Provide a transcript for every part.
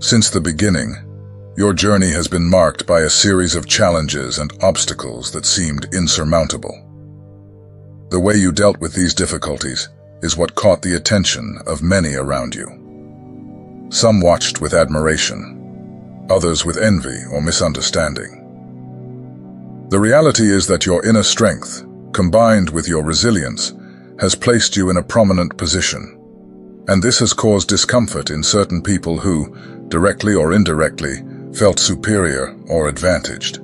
Since the beginning, your journey has been marked by a series of challenges and obstacles that seemed insurmountable. The way you dealt with these difficulties is what caught the attention of many around you. Some watched with admiration, others with envy or misunderstanding. The reality is that your inner strength, combined with your resilience, has placed you in a prominent position, and this has caused discomfort in certain people who, directly or indirectly, felt superior or advantaged.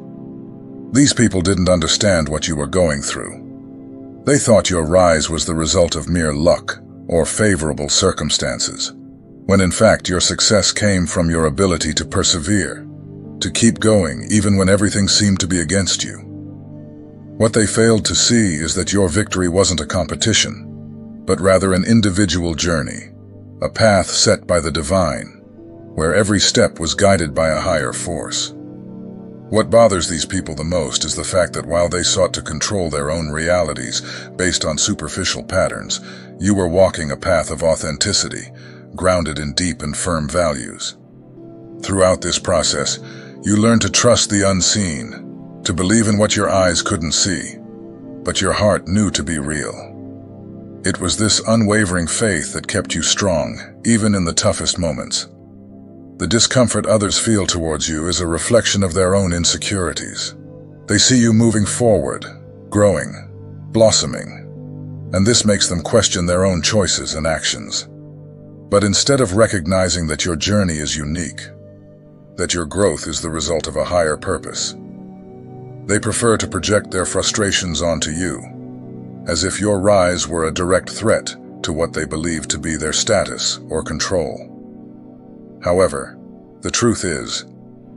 These people didn't understand what you were going through. They thought your rise was the result of mere luck or favorable circumstances, when in fact your success came from your ability to persevere, to keep going even when everything seemed to be against you. What they failed to see is that your victory wasn't a competition, but rather an individual journey, a path set by the divine, where every step was guided by a higher force. What bothers these people the most is the fact that while they sought to control their own realities based on superficial patterns, you were walking a path of authenticity, grounded in deep and firm values. Throughout this process, you learned to trust the unseen, to believe in what your eyes couldn't see, but your heart knew to be real. It was this unwavering faith that kept you strong, even in the toughest moments. The discomfort others feel towards you is a reflection of their own insecurities. They see you moving forward, growing, blossoming, and this makes them question their own choices and actions. But instead of recognizing that your journey is unique, that your growth is the result of a higher purpose, they prefer to project their frustrations onto you, as if your rise were a direct threat to what they believe to be their status or control. However, the truth is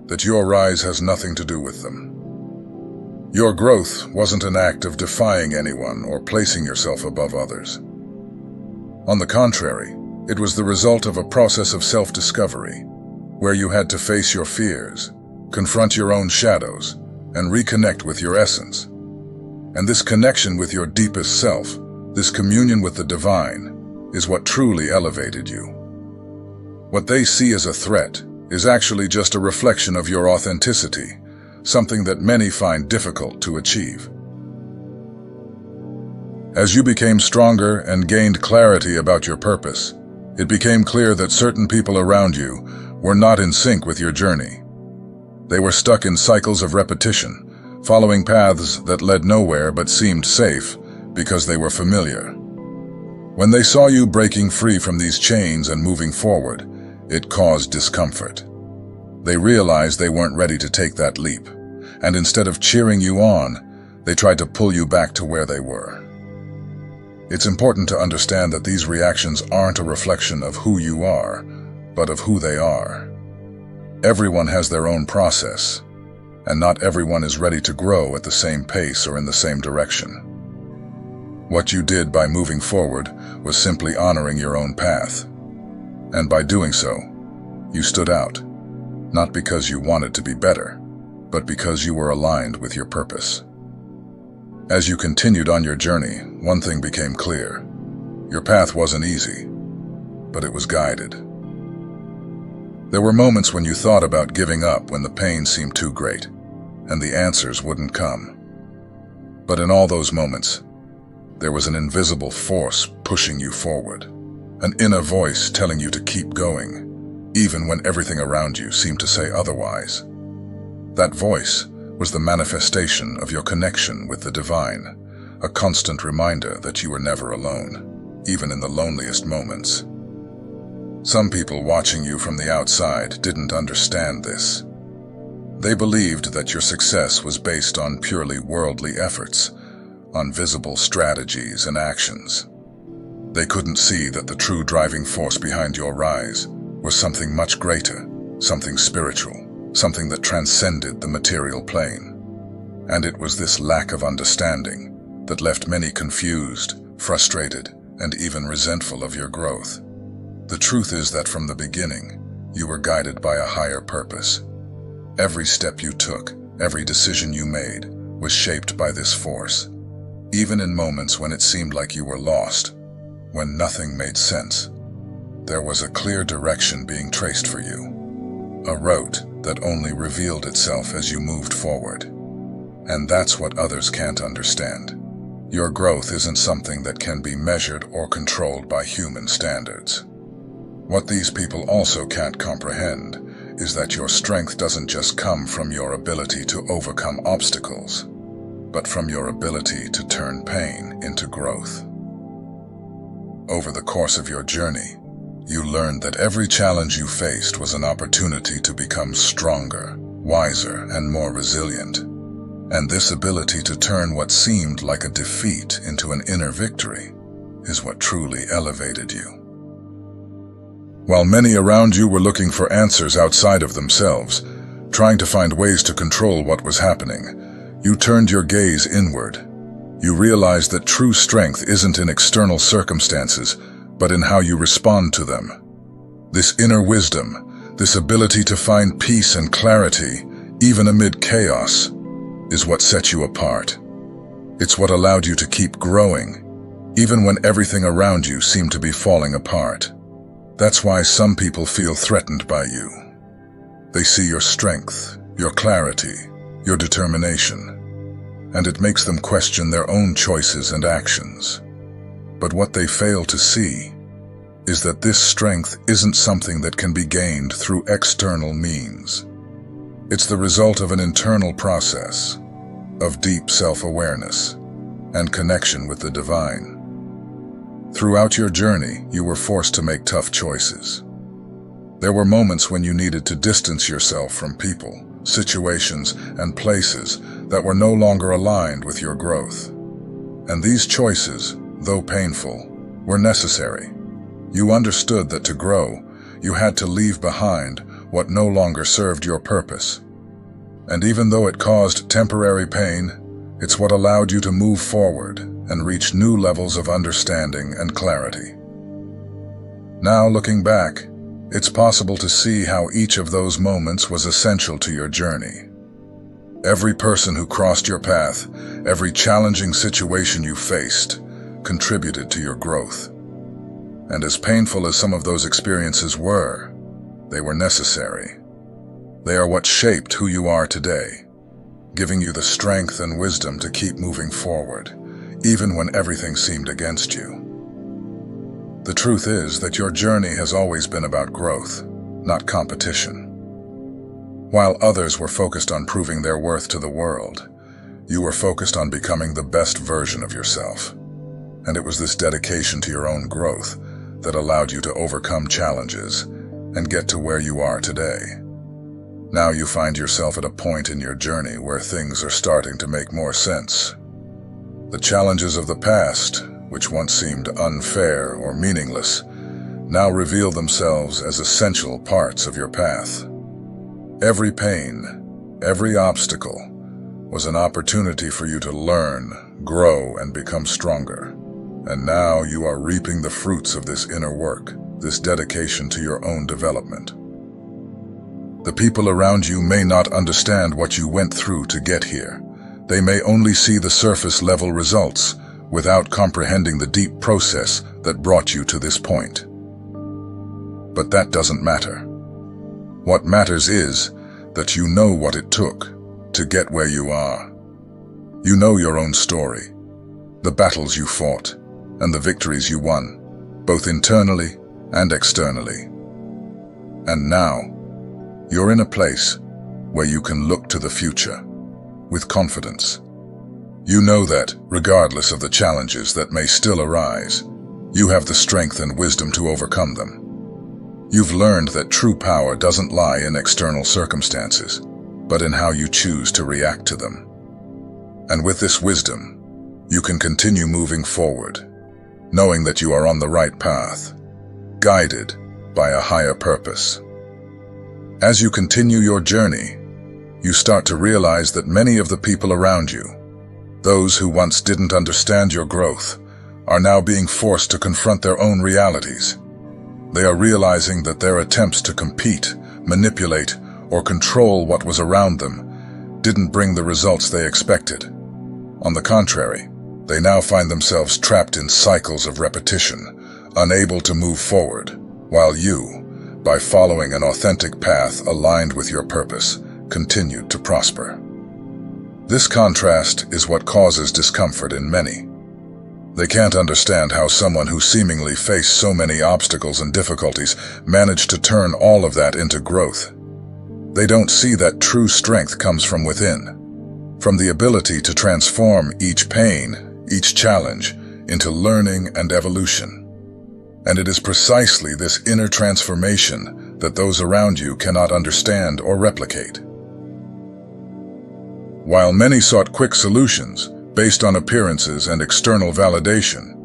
that your rise has nothing to do with them. Your growth wasn't an act of defying anyone or placing yourself above others. On the contrary, it was the result of a process of self-discovery, where you had to face your fears, confront your own shadows, and reconnect with your essence. And this connection with your deepest self, this communion with the divine, is what truly elevated you. What they see as a threat is actually just a reflection of your authenticity, something that many find difficult to achieve. As you became stronger and gained clarity about your purpose, it became clear that certain people around you were not in sync with your journey. They were stuck in cycles of repetition, following paths that led nowhere but seemed safe because they were familiar. When they saw you breaking free from these chains and moving forward, it caused discomfort. They realized they weren't ready to take that leap, and instead of cheering you on, they tried to pull you back to where they were. It's important to understand that these reactions aren't a reflection of who you are, but of who they are. Everyone has their own process, and not everyone is ready to grow at the same pace or in the same direction. What you did by moving forward was simply honoring your own path. And by doing so, you stood out, not because you wanted to be better, but because you were aligned with your purpose. As you continued on your journey, one thing became clear. Your path wasn't easy, but it was guided. There were moments when you thought about giving up when the pain seemed too great, and the answers wouldn't come. But in all those moments, there was an invisible force pushing you forward, an inner voice telling you to keep going, even when everything around you seemed to say otherwise. That voice was the manifestation of your connection with the divine, a constant reminder that you were never alone, even in the loneliest moments. Some people watching you from the outside didn't understand this. They believed that your success was based on purely worldly efforts, on visible strategies and actions. They couldn't see that the true driving force behind your rise was something much greater, something spiritual, something that transcended the material plane. And it was this lack of understanding that left many confused, frustrated, and even resentful of your growth. The truth is that from the beginning, you were guided by a higher purpose. Every step you took, every decision you made, was shaped by this force. Even in moments when it seemed like you were lost, when nothing made sense, there was a clear direction being traced for you. a route that only revealed itself as you moved forward. And that's what others can't understand. Your growth isn't something that can be measured or controlled by human standards. What these people also can't comprehend is that your strength doesn't just come from your ability to overcome obstacles, but from your ability to turn pain into growth. Over the course of your journey, you learned that every challenge you faced was an opportunity to become stronger, wiser, and more resilient. And this ability to turn what seemed like a defeat into an inner victory is what truly elevated you. While many around you were looking for answers outside of themselves, trying to find ways to control what was happening, you turned your gaze inward. You realized that true strength isn't in external circumstances, but in how you respond to them. This inner wisdom, this ability to find peace and clarity, even amid chaos, is what set you apart. It's what allowed you to keep growing, even when everything around you seemed to be falling apart. That's why some people feel threatened by you. They see your strength, your clarity, your determination, and it makes them question their own choices and actions. But what they fail to see is that this strength isn't something that can be gained through external means. It's the result of an internal process, of deep self-awareness and connection with the divine. Throughout your journey, you were forced to make tough choices. There were moments when you needed to distance yourself from people, situations, and places that were no longer aligned with your growth. And these choices, though painful, were necessary. You understood that to grow, you had to leave behind what no longer served your purpose. And even though it caused temporary pain, it's what allowed you to move forward and reach new levels of understanding and clarity. Now, looking back, it's possible to see how each of those moments was essential to your journey. Every person who crossed your path, every challenging situation you faced, contributed to your growth. And as painful as some of those experiences were, they were necessary. They are what shaped who you are today, giving you the strength and wisdom to keep moving forward, even when everything seemed against you. The truth is that your journey has always been about growth, not competition. While others were focused on proving their worth to the world, you were focused on becoming the best version of yourself. And it was this dedication to your own growth that allowed you to overcome challenges and get to where you are today. Now you find yourself at a point in your journey where things are starting to make more sense. The challenges of the past, which once seemed unfair or meaningless, now reveal themselves as essential parts of your path. Every pain, every obstacle, was an opportunity for you to learn, grow, and become stronger. And now you are reaping the fruits of this inner work, this dedication to your own development. The people around you may not understand what you went through to get here. They may only see the surface-level results without comprehending the deep process that brought you to this point. But that doesn't matter. What matters is that you know what it took to get where you are. You know your own story, the battles you fought, and the victories you won, both internally and externally. And now, you're in a place where you can look to the future with confidence. You know that, regardless of the challenges that may still arise, you have the strength and wisdom to overcome them. You've learned that true power doesn't lie in external circumstances, but in how you choose to react to them. And with this wisdom, you can continue moving forward, knowing that you are on the right path, guided by a higher purpose. As you continue your journey, you start to realize that many of the people around you, those who once didn't understand your growth, are now being forced to confront their own realities. They are realizing that their attempts to compete, manipulate, or control what was around them didn't bring the results they expected. On the contrary, they now find themselves trapped in cycles of repetition, unable to move forward, while you, by following an authentic path aligned with your purpose, continued to prosper. This contrast is what causes discomfort in many. They can't understand how someone who seemingly faced so many obstacles and difficulties managed to turn all of that into growth. They don't see that true strength comes from within, from the ability to transform each pain, each challenge, into learning and evolution. And it is precisely this inner transformation that those around you cannot understand or replicate. While many sought quick solutions, based on appearances and external validation,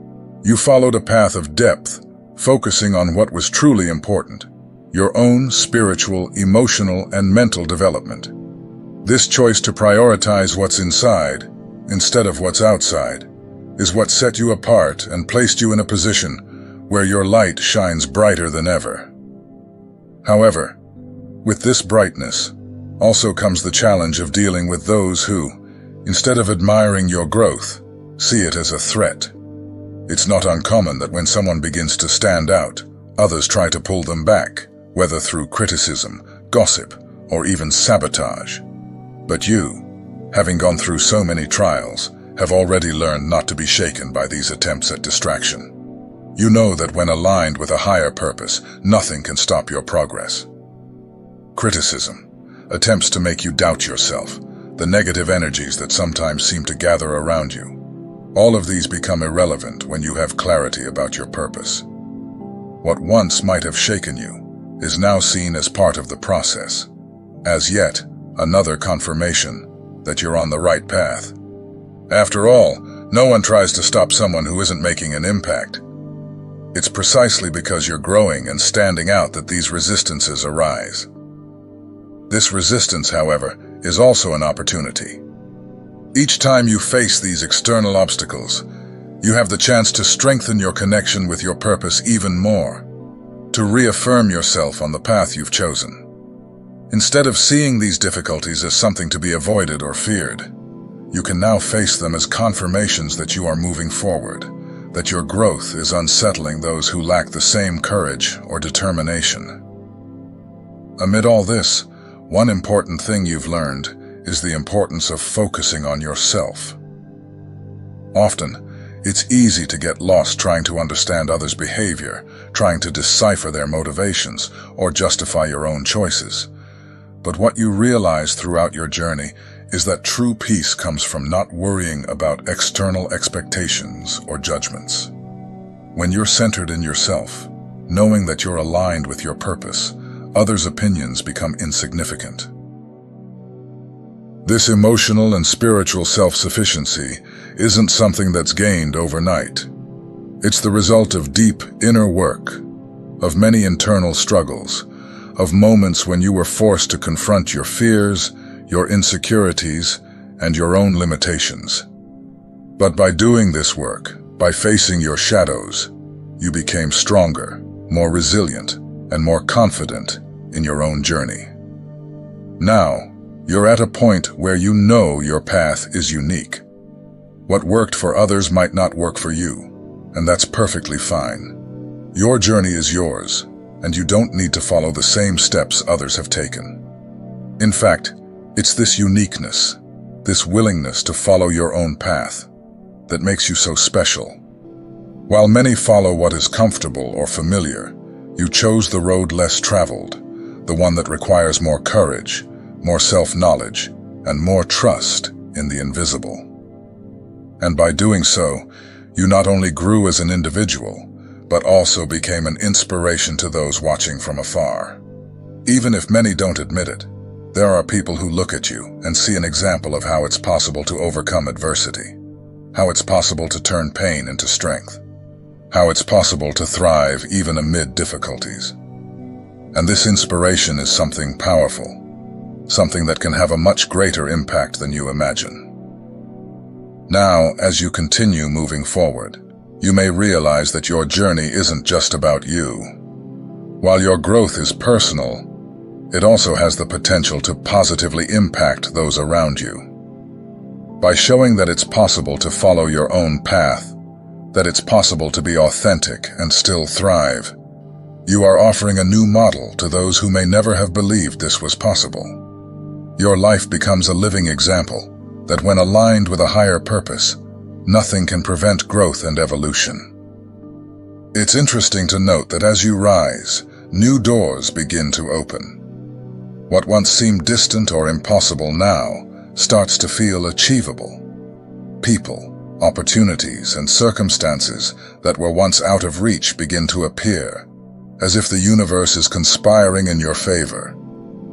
you followed a path of depth, focusing on what was truly important, your own spiritual, emotional, and mental development. This choice to prioritize what's inside, instead of what's outside, is what set you apart and placed you in a position where your light shines brighter than ever. However, with this brightness also comes the challenge of dealing with those who, instead of admiring your growth, see it as a threat. It's not uncommon that when someone begins to stand out, others try to pull them back, whether through criticism, gossip, or even sabotage. But you, having gone through so many trials, have already learned not to be shaken by these attempts at distraction. You know that when aligned with a higher purpose, nothing can stop your progress. Criticism, attempts to make you doubt yourself, the negative energies that sometimes seem to gather around you. All of these become irrelevant when you have clarity about your purpose. What once might have shaken you is now seen as part of the process, as yet another confirmation that you're on the right path. After all, no one tries to stop someone who isn't making an impact. It's precisely because you're growing and standing out that these resistances arise. This resistance, however, is also an opportunity. Each time you face these external obstacles, you have the chance to strengthen your connection with your purpose even more, to reaffirm yourself on the path you've chosen. Instead of seeing these difficulties as something to be avoided or feared, you can now face them as confirmations that you are moving forward, that your growth is unsettling those who lack the same courage or determination. Amid all this, one important thing you've learned is the importance of focusing on yourself. Often, it's easy to get lost trying to understand others' behavior, trying to decipher their motivations, or justify your own choices. But what you realize throughout your journey is that true peace comes from not worrying about external expectations or judgments. When you're centered in yourself, knowing that you're aligned with your purpose, others' opinions become insignificant. This emotional and spiritual self-sufficiency isn't something that's gained overnight. It's the result of deep inner work, of many internal struggles, of moments when you were forced to confront your fears, your insecurities, and your own limitations. But by doing this work, by facing your shadows, you became stronger, more resilient, and more confident in your own journey. Now, you're at a point where you know your path is unique. What worked for others might not work for you, and that's perfectly fine. Your journey is yours, and you don't need to follow the same steps others have taken. In fact, it's this uniqueness, this willingness to follow your own path, that makes you so special. While many follow what is comfortable or familiar, you chose the road less traveled, the one that requires more courage, more self-knowledge, and more trust in the invisible. And by doing so, you not only grew as an individual, but also became an inspiration to those watching from afar. Even if many don't admit it, there are people who look at you and see an example of how it's possible to overcome adversity, how it's possible to turn pain into strength, how it's possible to thrive even amid difficulties. And this inspiration is something powerful, something that can have a much greater impact than you imagine. Now, as you continue moving forward, you may realize that your journey isn't just about you. While your growth is personal, it also has the potential to positively impact those around you. By showing that it's possible to follow your own path, that it's possible to be authentic and still thrive, You are offering a new model to those who may never have believed this was possible. Your life becomes a living example that when aligned with a higher purpose, nothing can prevent growth and evolution. It's interesting to note that as you rise, new doors begin to open. What once seemed distant or impossible now starts to feel achievable. People, opportunities, and circumstances that were once out of reach begin to appear, as if the universe is conspiring in your favor.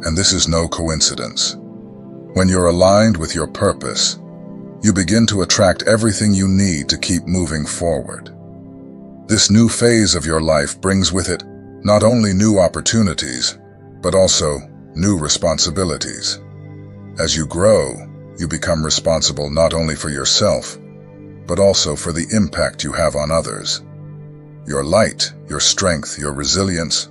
And this is no coincidence. When you're aligned with your purpose, you begin to attract everything you need to keep moving forward. This new phase of your life brings with it not only new opportunities, but also new responsibilities. As you grow, you become responsible not only for yourself, but also for the impact you have on others. Your light, your strength, your resilience,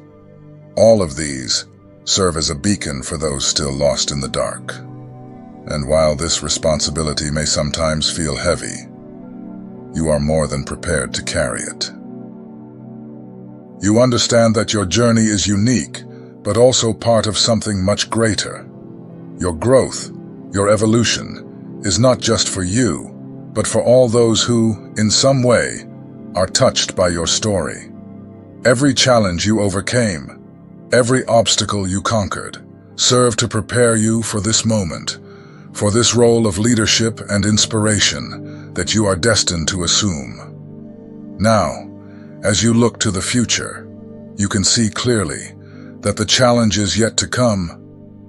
all of these serve as a beacon for those still lost in the dark. And while this responsibility may sometimes feel heavy, you are more than prepared to carry it. You understand that your journey is unique, but also part of something much greater. Your growth, your evolution, is not just for you, but for all those who, in some way, are touched by your story. Every challenge you overcame, every obstacle you conquered, served to prepare you for this moment, for this role of leadership and inspiration that you are destined to assume. Now, as you look to the future, you can see clearly that the challenges yet to come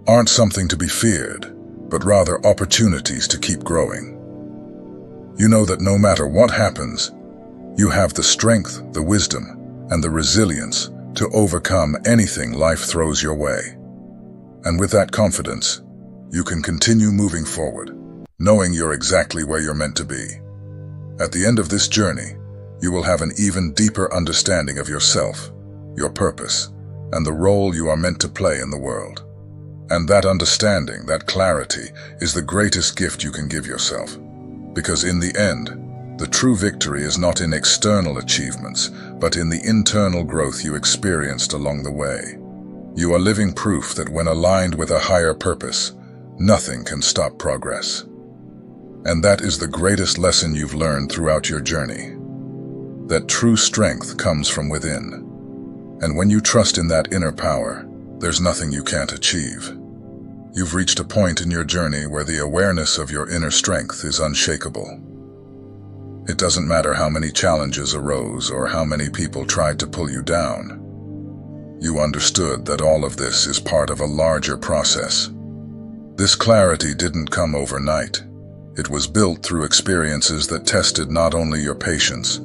aren't something to be feared, but rather opportunities to keep growing. You know that no matter what happens, you have the strength, the wisdom, and the resilience to overcome anything life throws your way. And with that confidence, you can continue moving forward, knowing you're exactly where you're meant to be. At the end of this journey, you will have an even deeper understanding of yourself, your purpose, and the role you are meant to play in the world. And that understanding, that clarity, is the greatest gift you can give yourself. Because in the end, the true victory is not in external achievements, but in the internal growth you experienced along the way. You are living proof that when aligned with a higher purpose, nothing can stop progress. And that is the greatest lesson you've learned throughout your journey. That true strength comes from within. And when you trust in that inner power, there's nothing you can't achieve. You've reached a point in your journey where the awareness of your inner strength is unshakable. It doesn't matter how many challenges arose or how many people tried to pull you down. You understood that all of this is part of a larger process. This clarity didn't come overnight. It was built through experiences that tested not only your patience,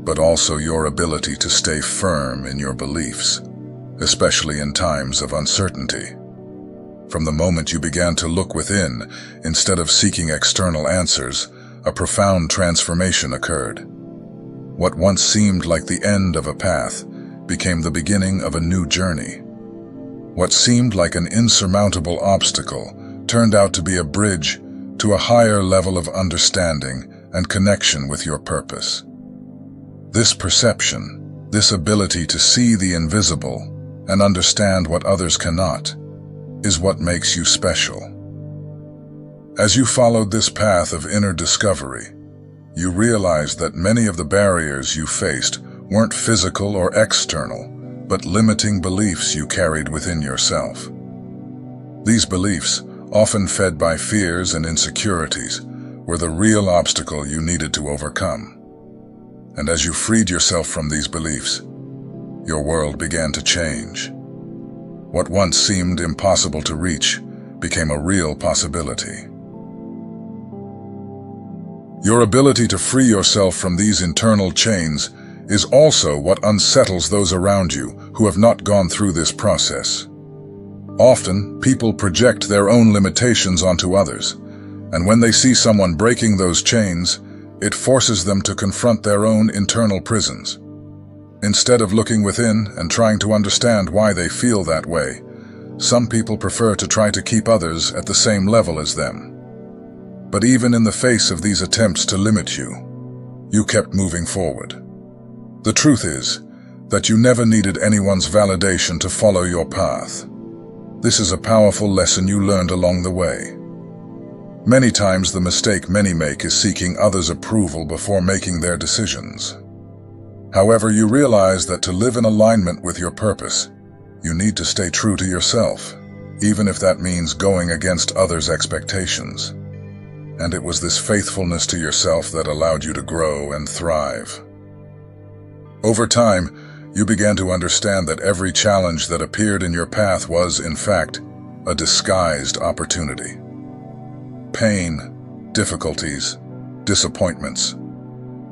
but also your ability to stay firm in your beliefs, especially in times of uncertainty. From the moment you began to look within, instead of seeking external answers, a profound transformation occurred. What once seemed like the end of a path became the beginning of a new journey. What seemed like an insurmountable obstacle turned out to be a bridge to a higher level of understanding and connection with your purpose. This perception, this ability to see the invisible and understand what others cannot, is what makes you special. As you followed this path of inner discovery, you realized that many of the barriers you faced weren't physical or external, but limiting beliefs you carried within yourself. These beliefs, often fed by fears and insecurities, were the real obstacle you needed to overcome. And as you freed yourself from these beliefs, your world began to change. What once seemed impossible to reach became a real possibility. Your ability to free yourself from these internal chains is also what unsettles those around you who have not gone through this process. Often, people project their own limitations onto others, and when they see someone breaking those chains, it forces them to confront their own internal prisons. Instead of looking within and trying to understand why they feel that way, some people prefer to try to keep others at the same level as them. But even in the face of these attempts to limit you, you kept moving forward. The truth is, that you never needed anyone's validation to follow your path. This is a powerful lesson you learned along the way. Many times the mistake many make is seeking others' approval before making their decisions. However, you realize that to live in alignment with your purpose, you need to stay true to yourself, even if that means going against others' expectations. And it was this faithfulness to yourself that allowed you to grow and thrive. Over time, you began to understand that every challenge that appeared in your path was, in fact, a disguised opportunity. Pain, difficulties, disappointments,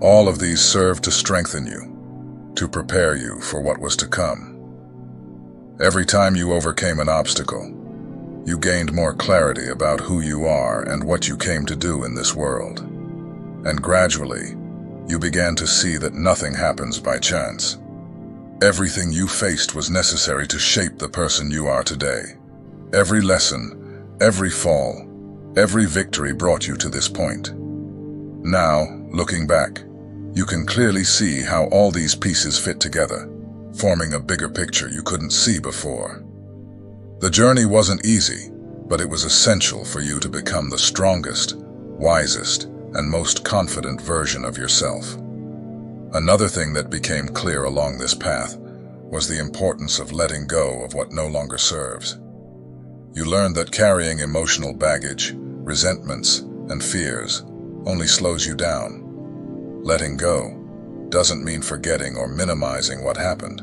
all of these served to strengthen you, to prepare you for what was to come. Every time you overcame an obstacle, you gained more clarity about who you are and what you came to do in this world. And gradually, you began to see that nothing happens by chance. Everything you faced was necessary to shape the person you are today. Every lesson, every fall, every victory brought you to this point. Now, looking back, you can clearly see how all these pieces fit together, forming a bigger picture you couldn't see before. The journey wasn't easy, but it was essential for you to become the strongest, wisest, and most confident version of yourself. Another thing that became clear along this path was the importance of letting go of what no longer serves. You learned that carrying emotional baggage, resentments, and fears only slows you down. Letting go doesn't mean forgetting or minimizing what happened,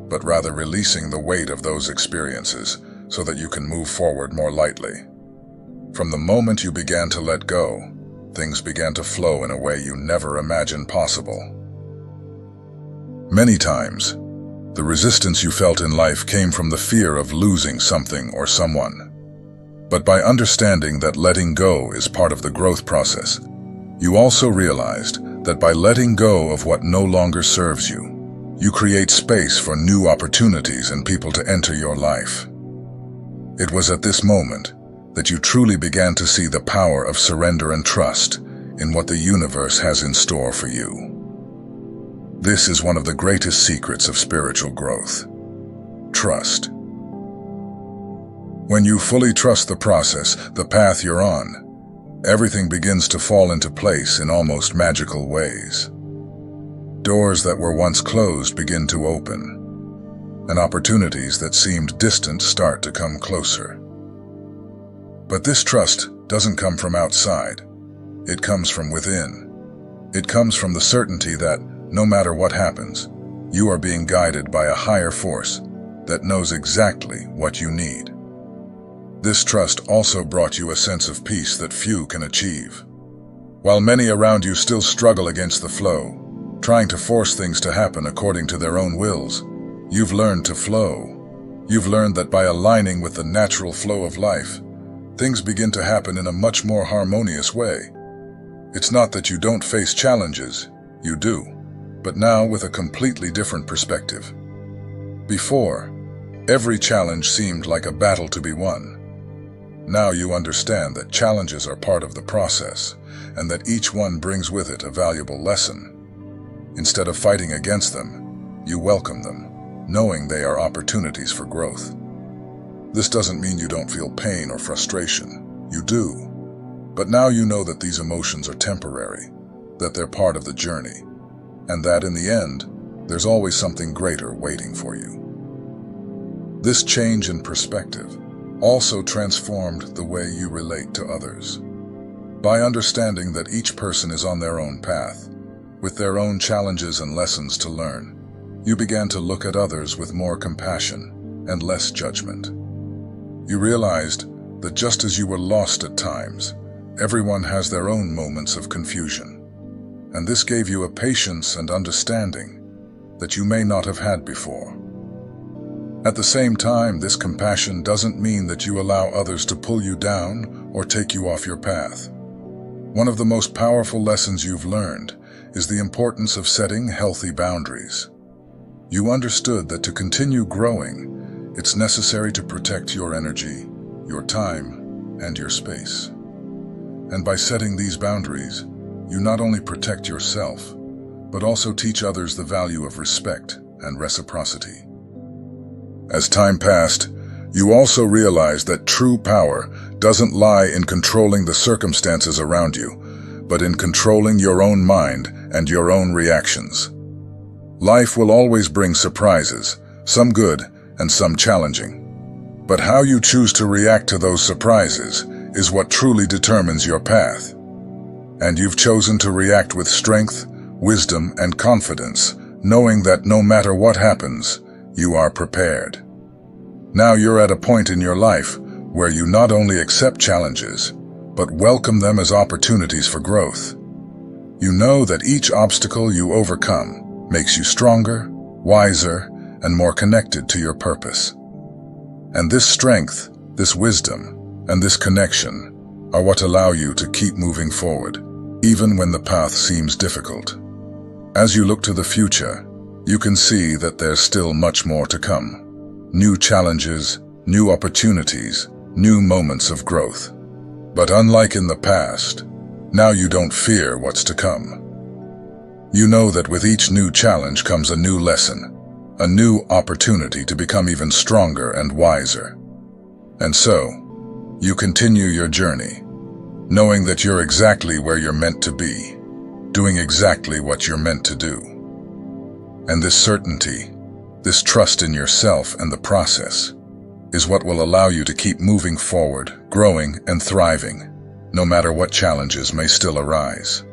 but rather releasing the weight of those experiences so that you can move forward more lightly. From the moment you began to let go, things began to flow in a way you never imagined possible. Many times, the resistance you felt in life came from the fear of losing something or someone. But by understanding that letting go is part of the growth process, you also realized that by letting go of what no longer serves you, you create space for new opportunities and people to enter your life. It was at this moment that you truly began to see the power of surrender and trust in what the universe has in store for you. This is one of the greatest secrets of spiritual growth. Trust. When you fully trust the process, the path you're on, everything begins to fall into place in almost magical ways. Doors that were once closed begin to open, and opportunities that seemed distant start to come closer. But this trust doesn't come from outside. It comes from within. It comes from the certainty that, no matter what happens, you are being guided by a higher force that knows exactly what you need. This trust also brought you a sense of peace that few can achieve. While many around you still struggle against the flow, trying to force things to happen according to their own wills, you've learned to flow. You've learned that by aligning with the natural flow of life, things begin to happen in a much more harmonious way. It's not that you don't face challenges, you do, but now with a completely different perspective. Before, every challenge seemed like a battle to be won. Now you understand that challenges are part of the process, and that each one brings with it a valuable lesson. Instead of fighting against them, you welcome them, knowing they are opportunities for growth. This doesn't mean you don't feel pain or frustration. You do. But now you know that these emotions are temporary, that they're part of the journey, and that in the end, there's always something greater waiting for you. This change in perspective also transformed the way you relate to others. By understanding that each person is on their own path, with their own challenges and lessons to learn, you began to look at others with more compassion and less judgment. You realized that just as you were lost at times, everyone has their own moments of confusion, and this gave you a patience and understanding that you may not have had before. At the same time, this compassion doesn't mean that you allow others to pull you down or take you off your path. One of the most powerful lessons you've learned is the importance of setting healthy boundaries. You understood that to continue growing, it's necessary to protect your energy, your time, and your space. And by setting these boundaries, you not only protect yourself, but also teach others the value of respect and reciprocity. As time passed, you also realized that true power doesn't lie in controlling the circumstances around you, but in controlling your own mind and your own reactions. Life will always bring surprises, some good and some challenging. But how you choose to react to those surprises is what truly determines your path. And you've chosen to react with strength, wisdom, and confidence, knowing that no matter what happens, you are prepared. Now you're at a point in your life where you not only accept challenges, but welcome them as opportunities for growth. You know that each obstacle you overcome makes you stronger, wiser, and more connected to your purpose. And this strength, this wisdom, and this connection are what allow you to keep moving forward, even when the path seems difficult. As you look to the future, you can see that there's still much more to come. New challenges, new opportunities, new moments of growth. But unlike in the past, now you don't fear what's to come. You know that with each new challenge comes a new lesson, a new opportunity to become even stronger and wiser. And so, you continue your journey, knowing that you're exactly where you're meant to be, doing exactly what you're meant to do. And this certainty, this trust in yourself and the process, is what will allow you to keep moving forward, growing and thriving, no matter what challenges may still arise.